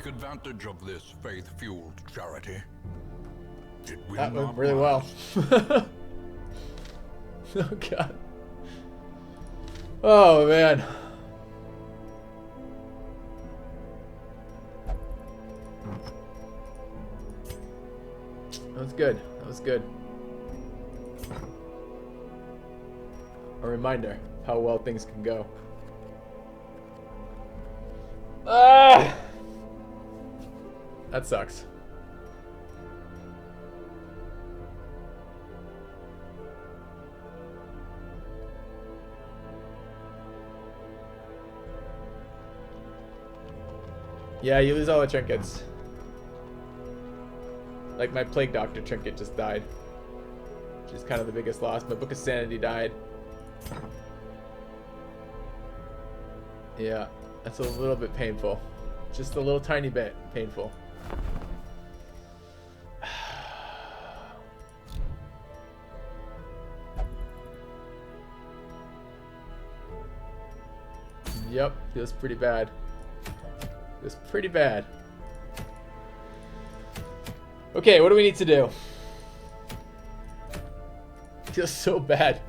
advantage of this faith-fueled charity. It will That went not really well. last. Oh god. Oh man. That was good. That was good. A reminder of how well things can go. Ah! That sucks. Yeah, you lose all the trinkets. Like my Plague Doctor trinket just died. Which is kind of the biggest loss. My Book of Sanity died. Yeah, that's a little bit painful. Just a little tiny bit painful. Yep, feels pretty bad. Feels pretty bad. Okay, what do we need to do? Feels so bad.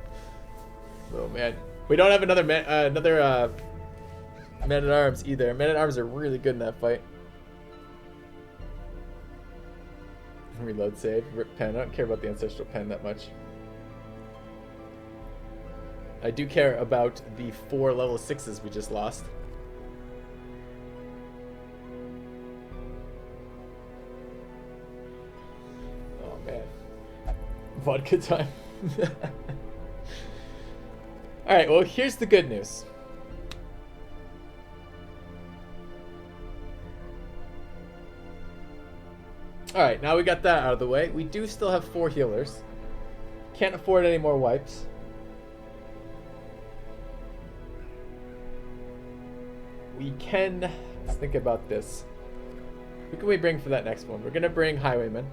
Oh man, we don't have another man at arms either. Men at arms are really good in that fight. Reload save. Rip pen. I don't care about the ancestral pen that much. I do care about the 4 level 6s we just lost. Oh man. Vodka time. Alright, well here's the good news. Alright, now we got that out of the way. We do still have 4 healers. Can't afford any more wipes. We can... Let's think about this. Who can we bring for that next one? We're going to bring Highwayman.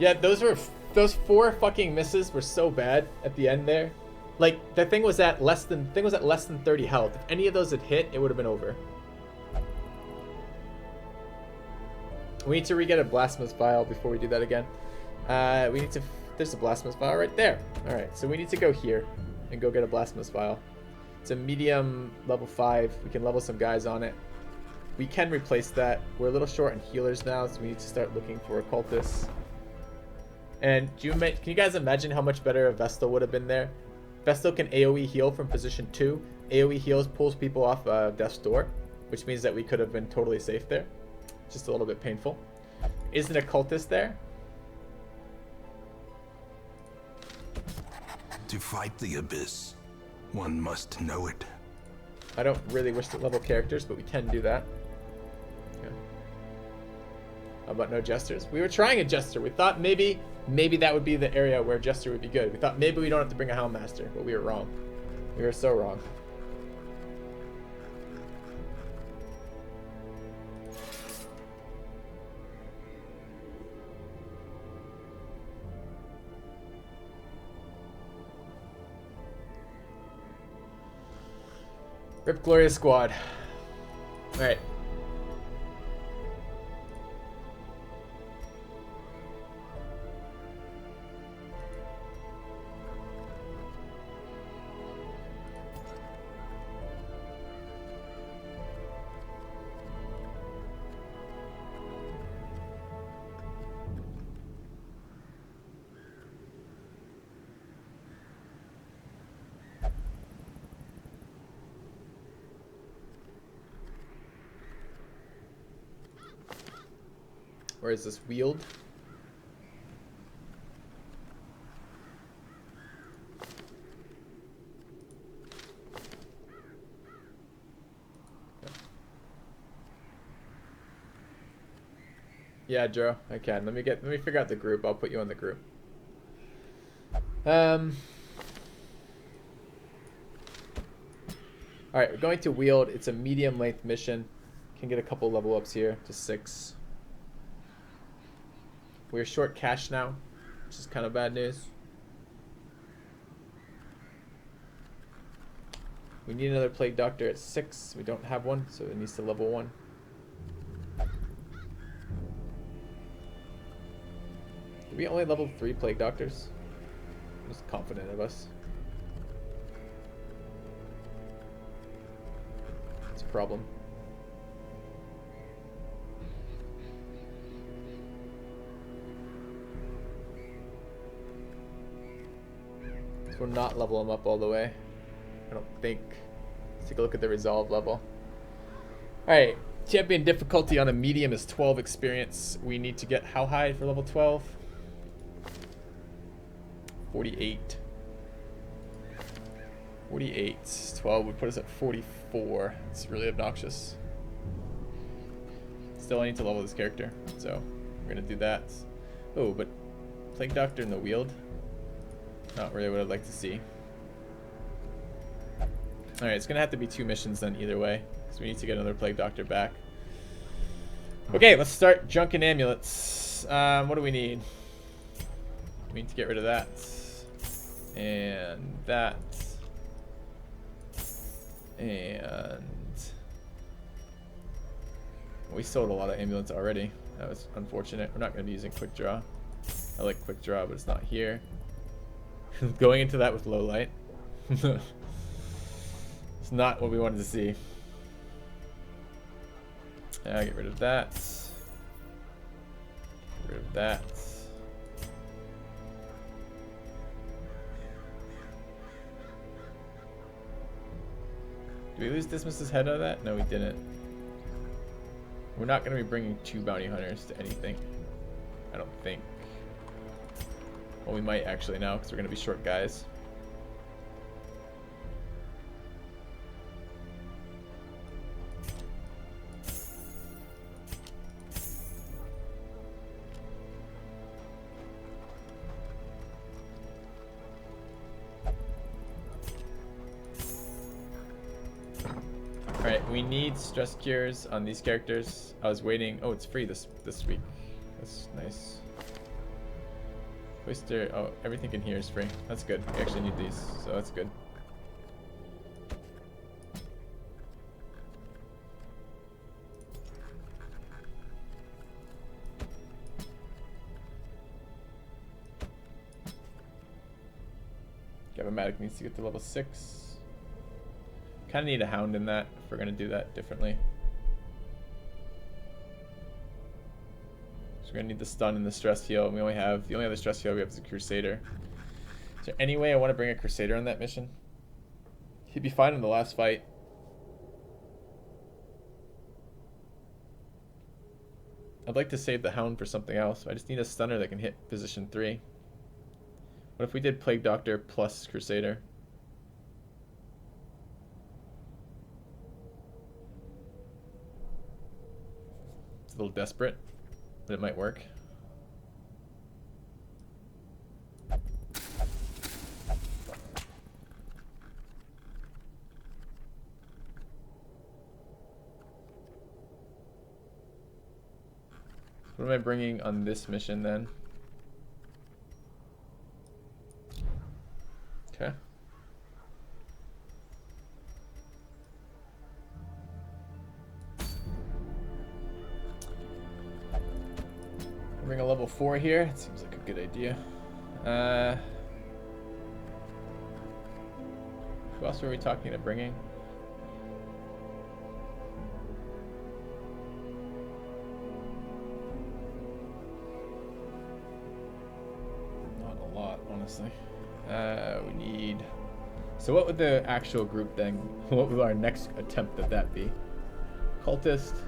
Yeah, those 4 fucking misses were so bad at the end there. Like the thing was at less than 30 health. If any of those had hit, it would have been over. We need to re-get a Blasphemous Vial before we do that again. We need to... There's a Blasphemous Vial right there. Alright, so we need to go here and go get a Blasphemous Vial. It's a medium level 5. We can level some guys on it. We can replace that. We're a little short on healers now, so we need to start looking for occultists. And can you guys imagine how much better a Vestal would have been there? Vestal can AoE heal from position 2. AoE heals pulls people off Death's Door, which means that we could have been totally safe there. Just a little bit painful. Is an occultist there? To fight the abyss, one must know it. I don't really wish to level characters, but we can do that. Okay. How about no jesters? We were trying a jester. We thought maybe that would be the area where jester would be good. We thought maybe we don't have to bring a Houndmaster, but we were wrong. We were so wrong. Rip Glorious Squad. Alright. Where is this wield? Yeah, Joe, I can. Let me figure out the group. I'll put you on the group. Alright, we're going to wield. It's a medium length mission. Can get a couple level ups here to 6. We're short cash now, which is kind of bad news. We need another Plague Doctor at 6. We don't have one, so it needs to level 1. Did we only level 3 Plague Doctors? I'm just confident of us. It's a problem. So we'll not level them up all the way. I don't think. Let's take a look at the resolve level. Alright, champion difficulty on a medium is 12 experience. We need to get how high for level 12? 48. 48. 12 would put us at 44. It's really obnoxious. Still, I need to level this character, so we're gonna do that. Oh, but Plague Doctor in the Wield? Not really what I'd like to see. Alright, it's gonna have to be 2 missions then either way, because we need to get another Plague Doctor back. Okay, let's start junking amulets. What do we need? We need to get rid of that. And that. And we sold a lot of amulets already. That was unfortunate. We're not going to be using quick draw. I like quick draw, but it's not here. Going into that with low light. It's not what we wanted to see. Yeah, get rid of that. Get rid of that. Did we lose Dismas's head out of that? No, we didn't. We're not going to be bringing 2 bounty hunters to anything. I don't think. Well, we might actually now, because we're going to be short guys. Alright, we need stress cures on these characters. I was waiting. Oh, it's free this week. That's nice. Oyster. Oh, everything in here is free. That's good. We actually need these, so that's good. Gavamatic needs to get to level 6. Kind of need a hound in that if we're going to do that differently. So we're going to need the stun and the stress heal. And we only have, the only other stress heal we have is a Crusader. Is there any way I want to bring a Crusader on that mission? He'd be fine in the last fight. I'd like to save the hound for something else. I just need a stunner that can hit position 3. What if we did Plague Doctor plus Crusader? A little desperate, but it might work. What am I bringing on this mission then? Okay. Bring a level 4 here. It seems like a good idea. Who else were we talking to bringing? Not a lot, honestly. We need... So what would the actual group then... What would our next attempt at that be? Cultist.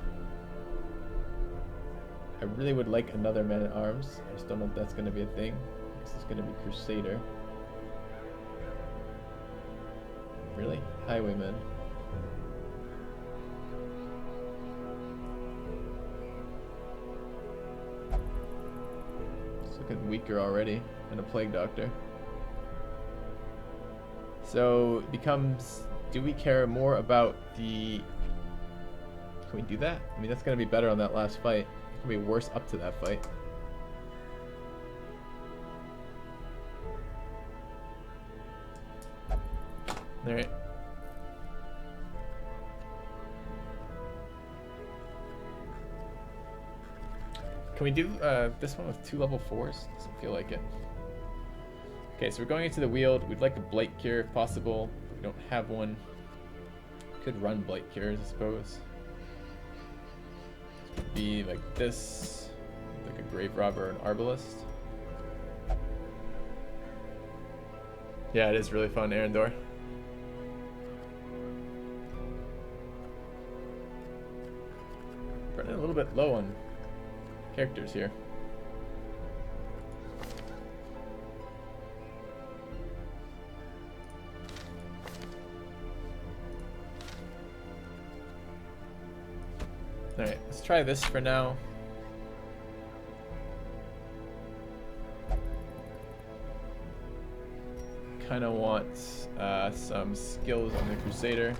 I really would like another man-at-arms. I just don't know if that's going to be a thing. This is going to be Crusader. Really? Highwayman. It's looking weaker already than a Plague Doctor. So it becomes, do we care more about the... Can we do that? I mean, that's going to be better on that last fight. It's going to be worse up to that fight. Alright. Can we do this one with 2 level 4s? Doesn't feel like it. Okay, so we're going into the Weald. We'd like a Blight Cure if possible. We don't have one. Could run Blight Cures, I suppose. Could be like this, like a Grave Robber or an Arbalist. Yeah, it is really fun, Arendor. Running a little bit low on characters here. Alright, let's try this for now. Kind of want some skills on the Crusader.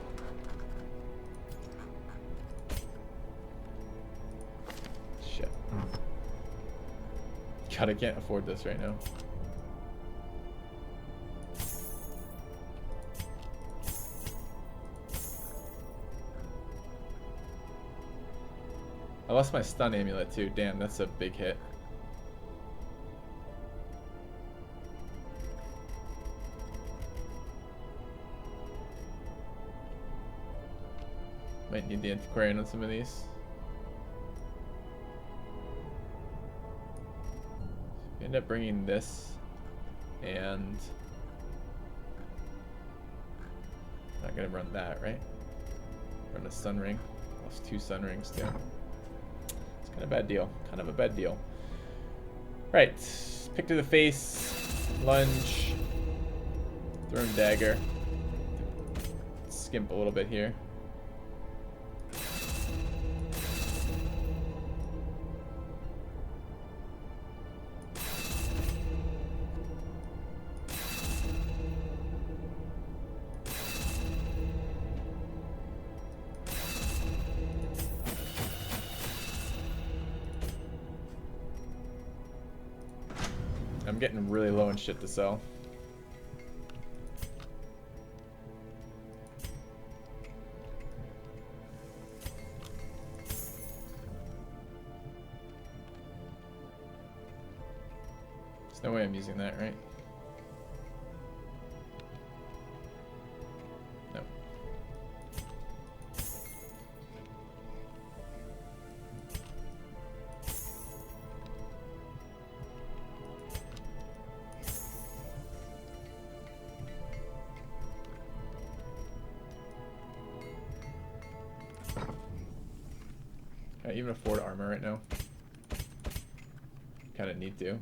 Shit. God, I can't afford this right now. I lost my stun amulet too. Damn, that's a big hit. Might need the antiquarian on some of these. We end up bringing this, and not gonna run that, right? Run a sun ring. Lost 2 sun rings too. It's kind of a bad deal. Kind of a bad deal. Right. Pick to the face. Lunge. Thrown dagger. Skimp a little bit here. I'm getting really low on shit to sell. There's no way I'm using that, right? No. Can I even afford armor right now? Kind of need to.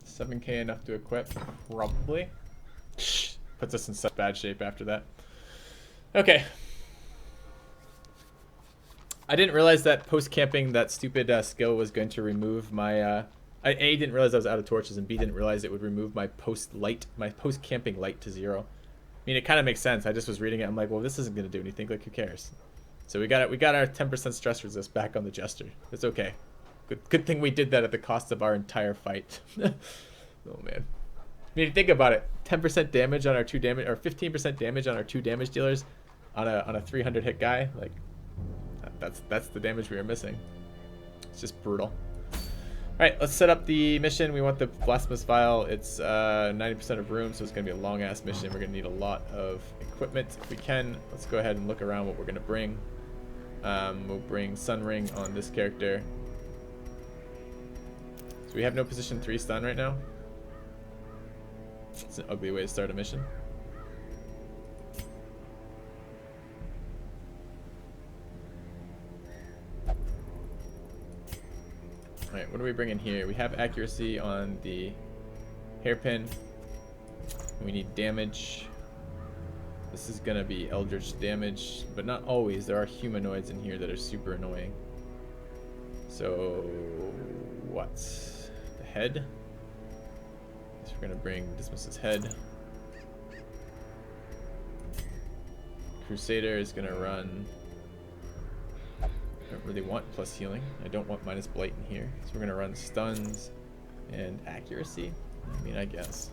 $7K enough to equip? Probably. Puts us in such bad shape after that. Okay. I didn't realize that post-camping, that stupid skill was going to remove my... I A, didn't realize I was out of torches, and B, didn't realize it would remove my post-camping light to 0. I mean, it kind of makes sense. I just was reading it. I'm like, well, this isn't going to do anything. Like, who cares? So we got our 10% stress resist back on the Jester. It's okay. Good thing we did that at the cost of our entire fight. Oh, man. I mean, think about it. 10% damage on our 2 damage, or 15% damage on our 2 damage dealers on a 300 hit guy. Like, that's the damage we were missing. It's just brutal. Alright, let's set up the mission. We want the Blasphemous Vial. It's 90% of room, so it's going to be a long-ass mission. We're going to need a lot of equipment if we can. Let's go ahead and look around what we're going to bring. We'll bring Sun Ring on this character. So we have no position 3 stun right now. It's an ugly way to start a mission. Alright, what are we bringing here? We have accuracy on the hairpin. We need damage. This is going to be Eldritch damage, but not always. There are humanoids in here that are super annoying. So, what? The head? So we're going to bring Dismiss's head. Crusader is gonna run. I don't really want plus healing. I don't want minus blight in here. So we're gonna run stuns and accuracy. I mean, I guess.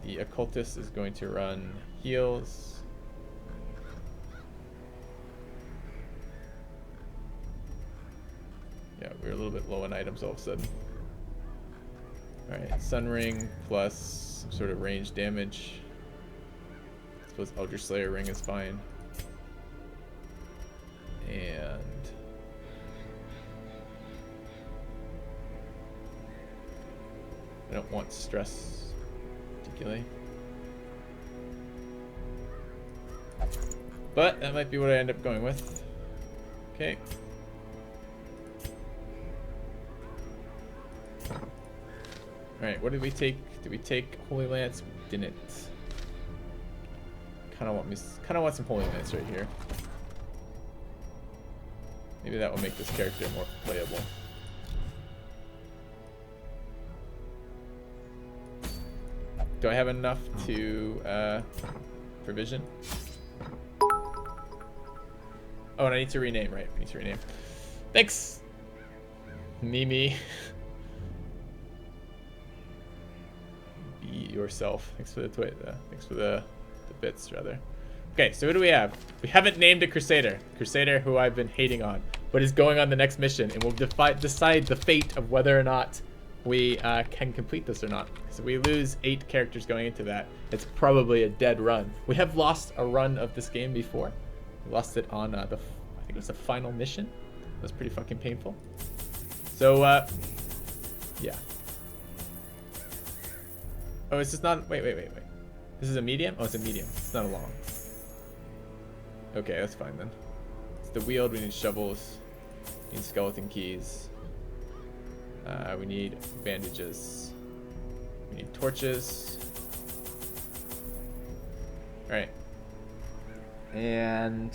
The occultist is going to run heals. Yeah, we're a little bit low on items all of a sudden. Alright, Sun Ring plus some sort of range damage. I suppose Eldritch Slayer Ring is fine. And I don't want stress particularly. But that might be what I end up going with. Okay. Alright, what did we take? Did we take Holy Lance? We didn't. Kinda want some Holy Lance right here. Maybe that will make this character more playable. Do I have enough to provision? Oh, and I need to rename, right? I need to rename. Thanks, Mimi. Be yourself. Thanks for the tweet. Thanks for the bits, rather. Okay, so who do we have? We haven't named a Crusader. Crusader who I've been hating on, but is going on the next mission, and we'll decide the fate of whether or not we can complete this or not. So we lose 8 characters going into that. It's probably a dead run. We have lost a run of this game before. We lost it on I think it was the final mission. It was pretty fucking painful. So yeah. Oh, it's just not. Wait. This is a medium? Oh, it's a medium. It's not a long. Okay, that's fine then. It's the wield. We need shovels. We need skeleton keys. We need bandages. We need torches. Alright. And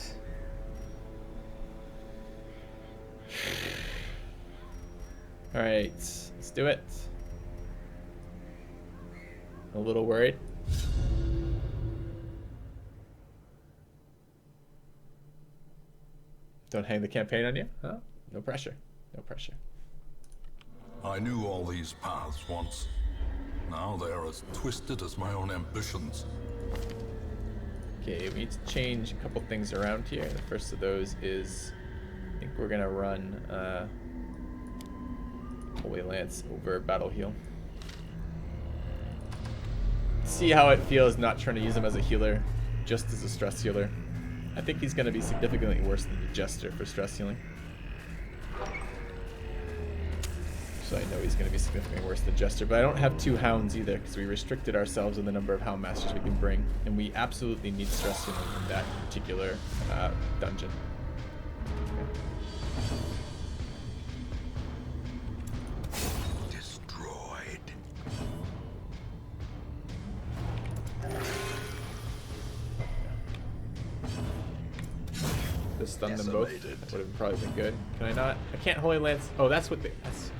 alright, let's do it. A little worried. Don't hang the campaign on you? Huh? No pressure. No pressure. I knew all these paths once. Now they are as twisted as my own ambitions. Okay, we need to change a couple things around here. The first of those is, I think we're gonna run Holy Lance over Battle Heal. See how it feels not trying to use him as a healer, just as a stress healer. I think he's gonna be significantly worse than the Jester for stress healing. So I know he's going to be significantly worse than Jester, but I don't have 2 Hounds either because we restricted ourselves in the number of Hound Masters we can bring, and we absolutely need stress healing in that particular dungeon. Okay. Destroyed. To stun them both would have probably been good. Can I not? I can't Holy Lance. Oh, that's what that's.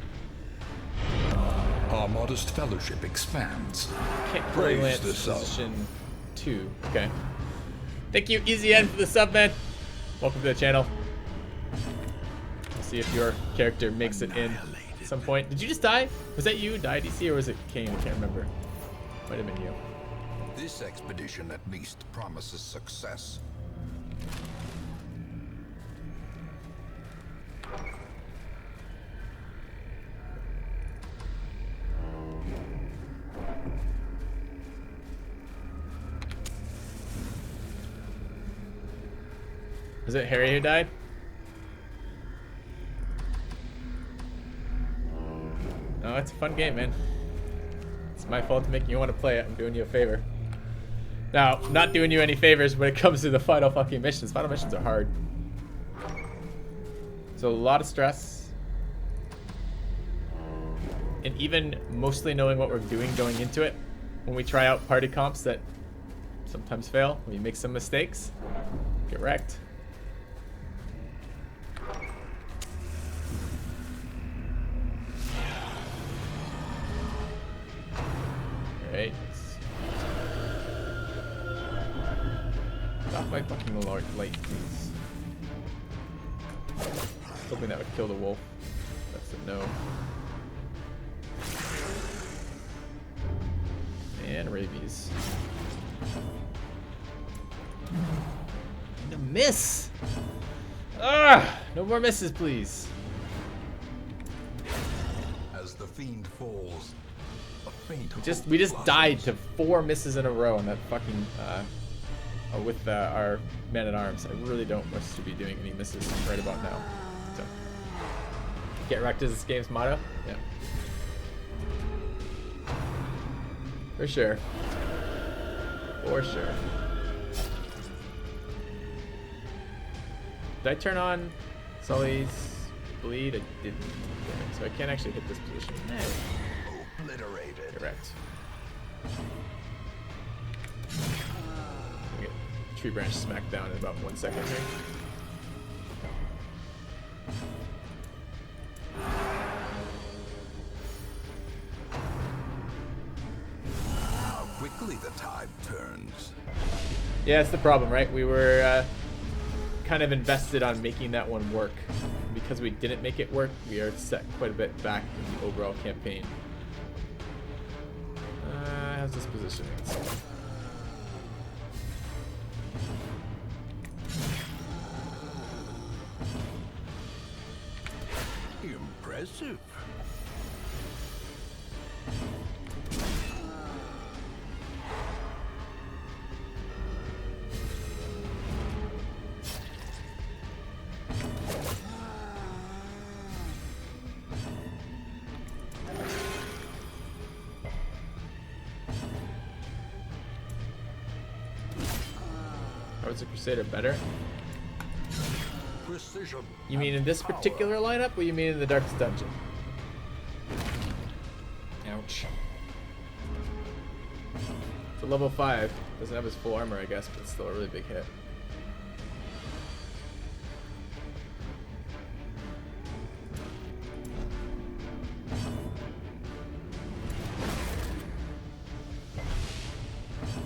Our modest fellowship expands. Can't Holy Lance position 2. Okay. Thank you, Easy N, for the sub, man. Welcome to the channel. Let's see if your character makes it in at some point. Did you just die? Was that you who died, EC, or was it Kane? I can't remember. Might have been you. This expedition at least promises success. Was it Harry who died? No, it's a fun game, man. It's my fault to make you want to play it. I'm doing you a favor. Now, not doing you any favors when it comes to the final fucking missions. Final missions are hard. So a lot of stress. And even mostly knowing what we're doing going into it. When we try out party comps that sometimes fail, we make some mistakes, get wrecked. Alright. hoping that would kill the wolf. That's a no. And rabies. And a miss! Ah! No more misses, please. As the fiend falls, a faint We just died to 4 misses in a row on that fucking with our man-at-arms. I really don't wish to be doing any misses right about now. So, get wrecked is this game's motto. Yeah. For sure. For sure. Did I turn on Sully's bleed? I didn't. So I can't actually hit this position. obliterated. Correct. We get tree branch smacked down in about 1 second here. How quickly the tide turns. Yeah, it's the problem, right? We were kind of invested on making that one work. Because we didn't make it work, we are set quite a bit back in the overall campaign. How's this positioning? Impressive. How is the Crusader better? Precision. You mean in this particular lineup, or you mean in the Darkest Dungeon? Ouch. It's a level 5. Doesn't have his full armor, I guess, but it's still a really big hit.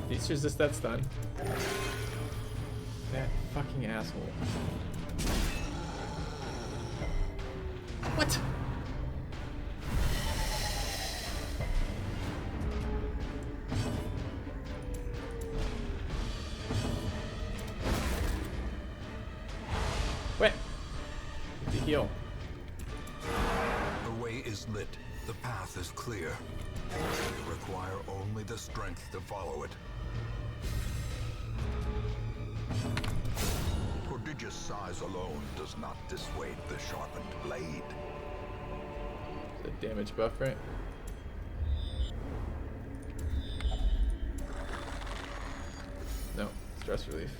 These resist that stun. That fucking asshole. What? Wait. Need to heal. The way is lit. The path is clear. You require only the strength to follow it. Prodigious size alone does not dissuade the sharpened blade. Is that damage buff, right? No, stress relief.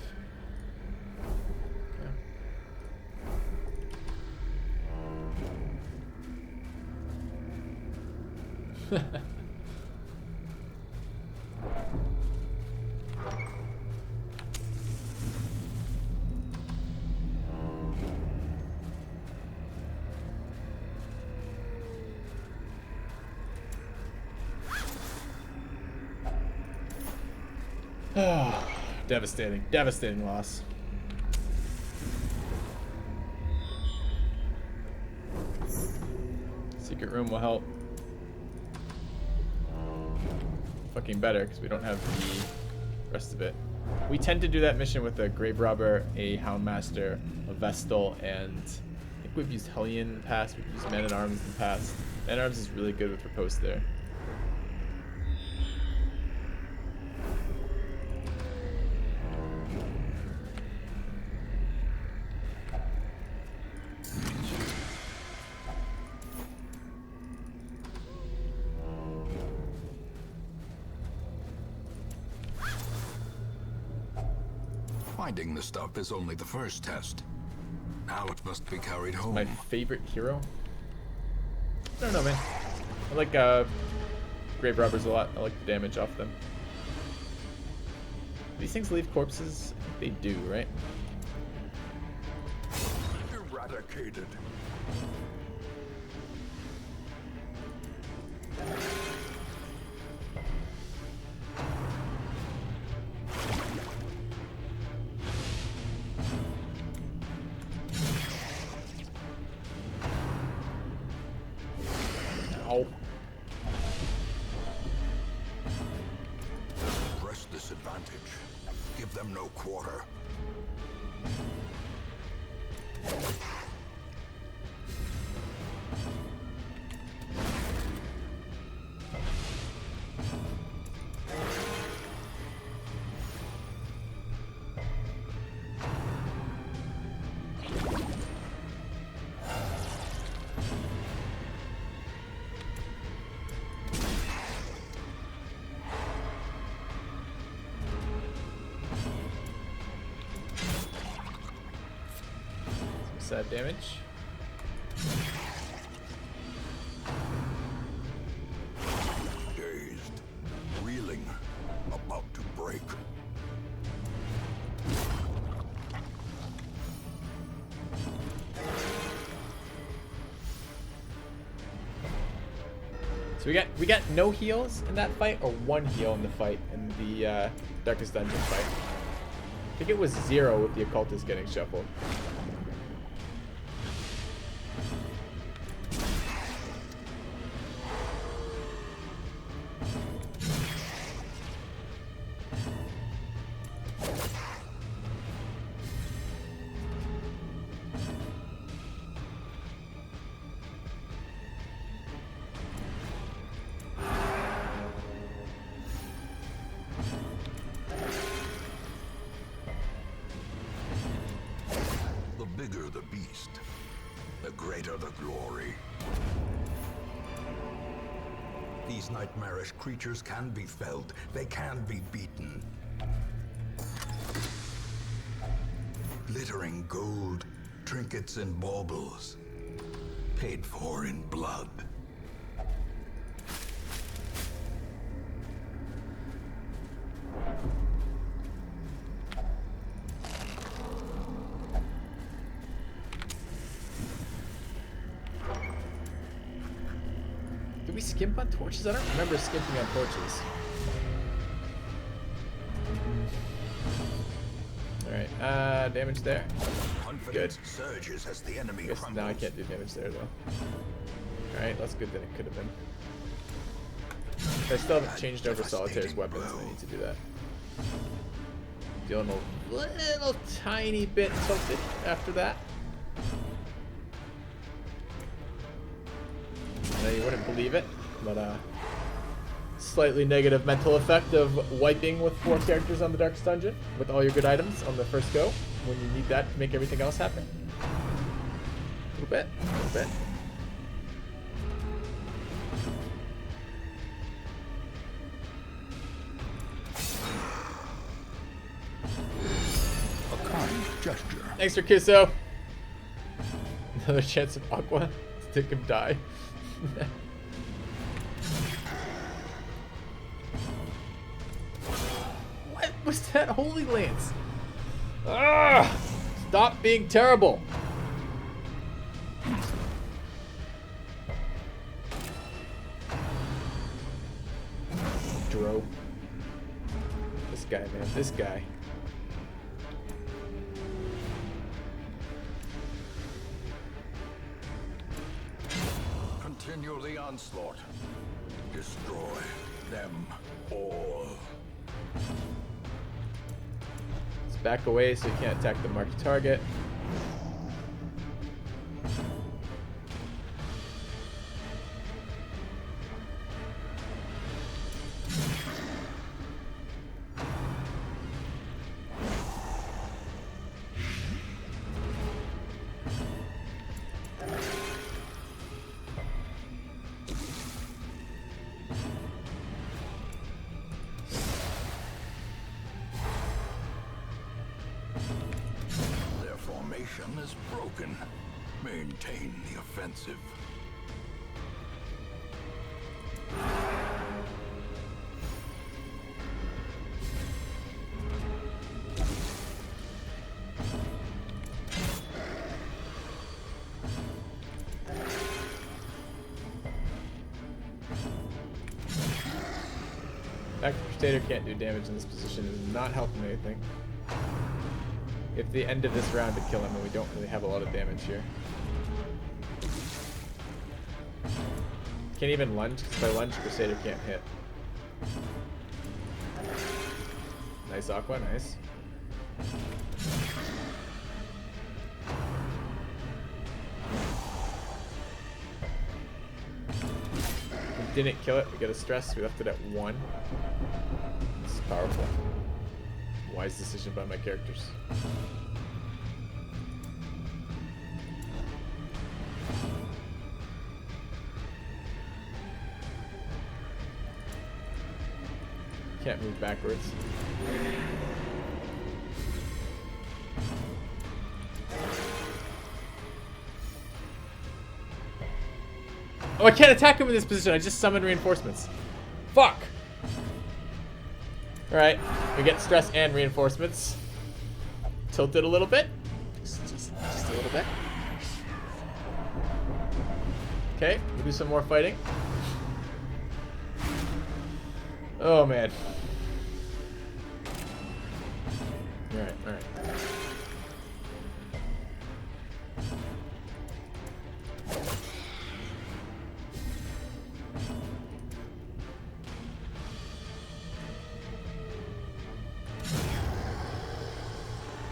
Okay. Devastating, devastating loss. Secret room will help. Fucking better, because we don't have the rest of it. We tend to do that mission with a Grave Robber, a Houndmaster, a Vestal, and I think we've used Hellion in the past, we've used Man-at-Arms in the past. Man-at-Arms is really good with Riposte there. Finding the stuff is only the first test. Now it must be carried home. My favorite hero? I don't know, man. I like Grave Robbers a lot. I like the damage off them. These things leave corpses? I think they do, right? Eradicated. Ow. Press this advantage. Give them no quarter. Sad damage. Dazed, reeling, about to break. So we got no heals in that fight, or one heal in the fight in the Darkest Dungeon fight. I think it was 0 with the occultist getting shuffled. The bigger the beast, the greater the glory. These nightmarish creatures can be felled. They can be beaten. Glittering gold, trinkets and baubles, paid for in blood. Did we skimp on torches? I don't remember skimping on torches. Alright, damage there. Good. Surges as the enemy Guess now I can't do damage there though. Alright, that's good that it could have been. I still haven't changed over Solitaire's weapons, so I need to do that. Feeling a little tiny bit tilted after that. I know you wouldn't believe it, but slightly negative mental effect of wiping with 4 characters on the Darkest Dungeon with all your good items on the first go when you need that to make everything else happen. A little bit, a little bit. A kind gesture. Thanks for Kisso. Another chance of Aqua to make him die. What was that Holy Lance? Ah! Stop being terrible. Dro. This guy, man. This guy. Continue the onslaught. Destroy them all. Let's back away so you can't attack the marked target. Is broken. Maintain the offensive. That Crusader can't do damage in this position is not helping anything. If the end of this round to kill him, and we don't really have a lot of damage here. Can't even lunge, because if I lunge, Crusader can't hit. Nice Aqua, nice. We didn't kill it, we get a stress, we left it at 1. This is powerful. Wise decision by my characters. Can't move backwards. Oh, I can't attack him in this position. I just summoned reinforcements. Fuck! Alright, we get stress and reinforcements. Tilted a little bit. Just a little bit. Okay, we'll do some more fighting. Oh, man. Alright, alright.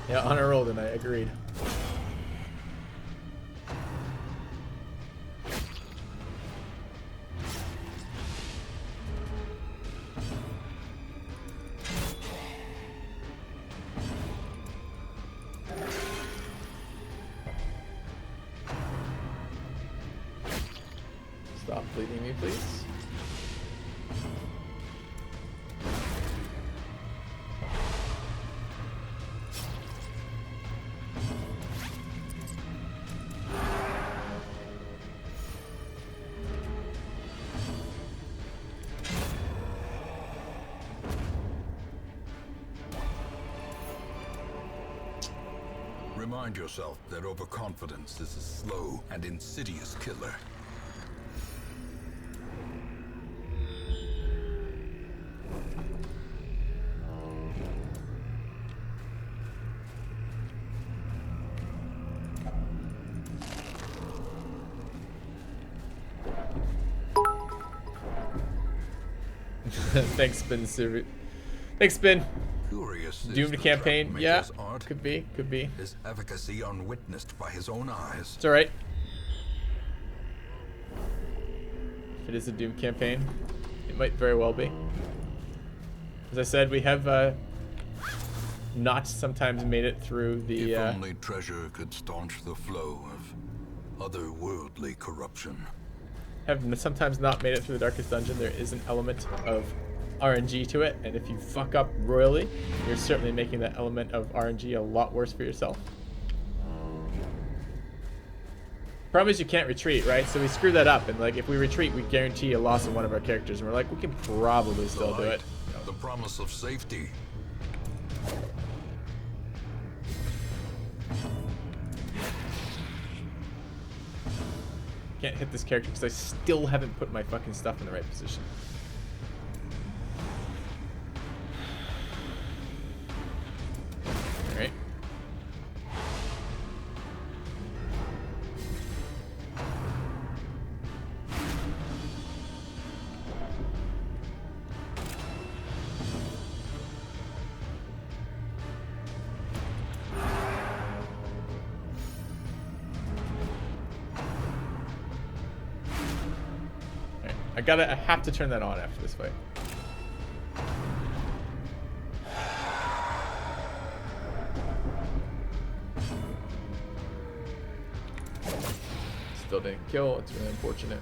Yeah, on a roll tonight, agreed. Stop bleeding me, please. Remind yourself that overconfidence is a slow and insidious killer. Thanks, Spin. Thanks, Spin. Curious is Doomed the campaign, yeah. Trackmaker's art. Could be, could be. His efficacy unwitnessed by his own eyes. It's alright. If it is a Doom campaign, it might very well be. As I said, we have not sometimes made it through the... If only treasure could staunch the flow of otherworldly corruption. Have sometimes not made it through the Darkest Dungeon. There is an element of RNG to it, and if you fuck up royally, you're certainly making that element of RNG a lot worse for yourself. Problem is you can't retreat, right? So we screw that up, and like if we retreat, we guarantee a loss of one of our characters, and we're like, we can probably still do it. The promise of safety. Can't hit this character because I still haven't put my fucking stuff in the right position. Alright. I have to turn that on after this fight. Still didn't kill, it's really unfortunate.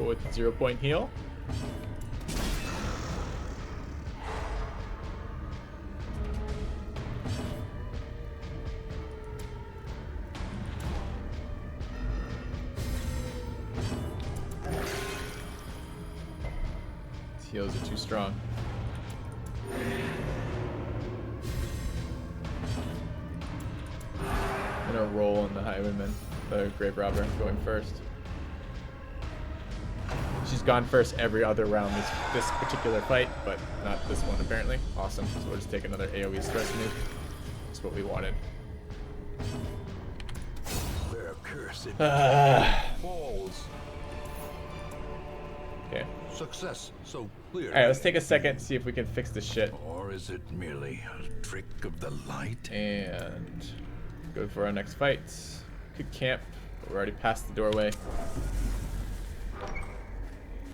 Go with 0-point heal. These heals are too strong. I'm gonna roll on the Highwayman, the Grave Robber, going first. She's gone first every other round this particular fight, but not this one apparently. Awesome. So we'll just take another AoE stress move. That's what we wanted. Their cursed falls. Okay. Success so clear. Alright, let's take a second, see if we can fix this shit. Or is it merely a trick of the light? And go for our next fight. Could camp, but we're already past the doorway.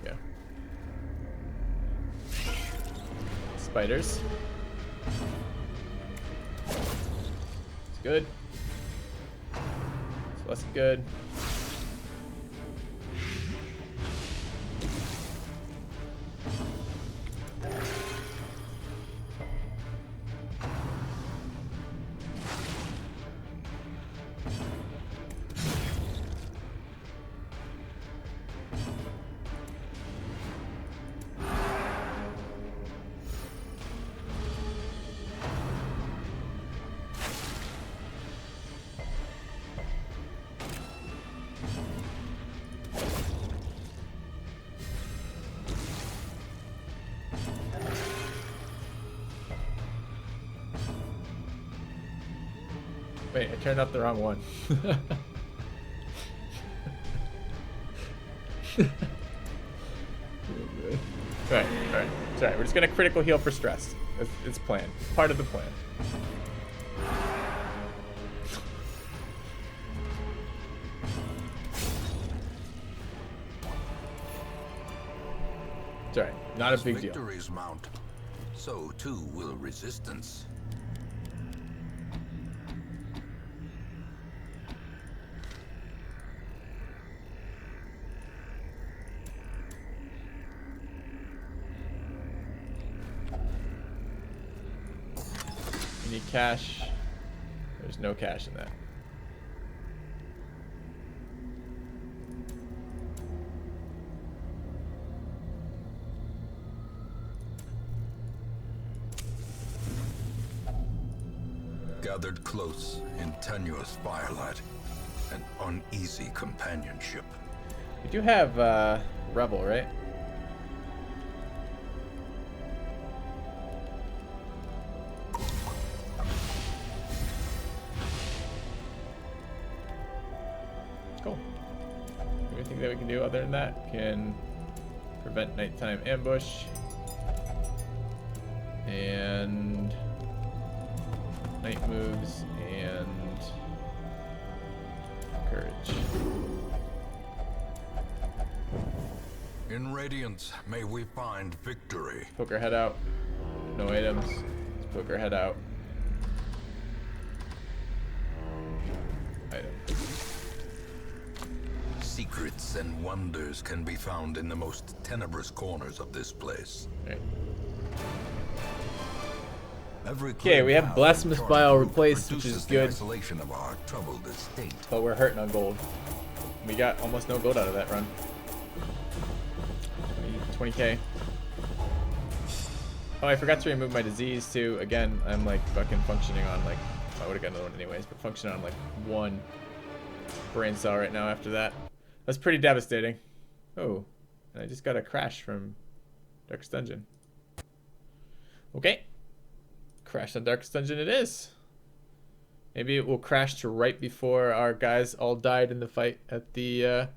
Yeah. Spiders. It's good. It's less good. Wait, I turned up the wrong one. Alright, alright. It's alright. We're just gonna critical heal for stress. It's planned. Part of the plan. It's alright. Not a big deal. Victories mount, so too will resistance. You need cash. There's no cash in that. Gathered close in tenuous firelight, an uneasy companionship. We do have Rebel, right? Cool. Anything that we can do other than that? Can prevent nighttime ambush. And night moves and courage. In Radiance, may we find victory. Poke our head out. No items. Let's poke our head out. Item. Secrets and wonders can be found in the most tenebrous corners of this place. Right. Okay, we have Blasphemous Vial replaced, which is good. Isolation of our troubled estate. But we're hurting on gold. We got almost no gold out of that run. 20k. Oh, I forgot to remove my disease too. Again, I'm like fucking functioning on like, I would have got another one anyways, but functioning on like 1 brain cell right now after that. That's pretty devastating. Oh, and I just got a crash from Darkest Dungeon. Okay. Crash on Darkest Dungeon it is. Maybe it will crash to right before our guys all died in the fight at the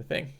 thing.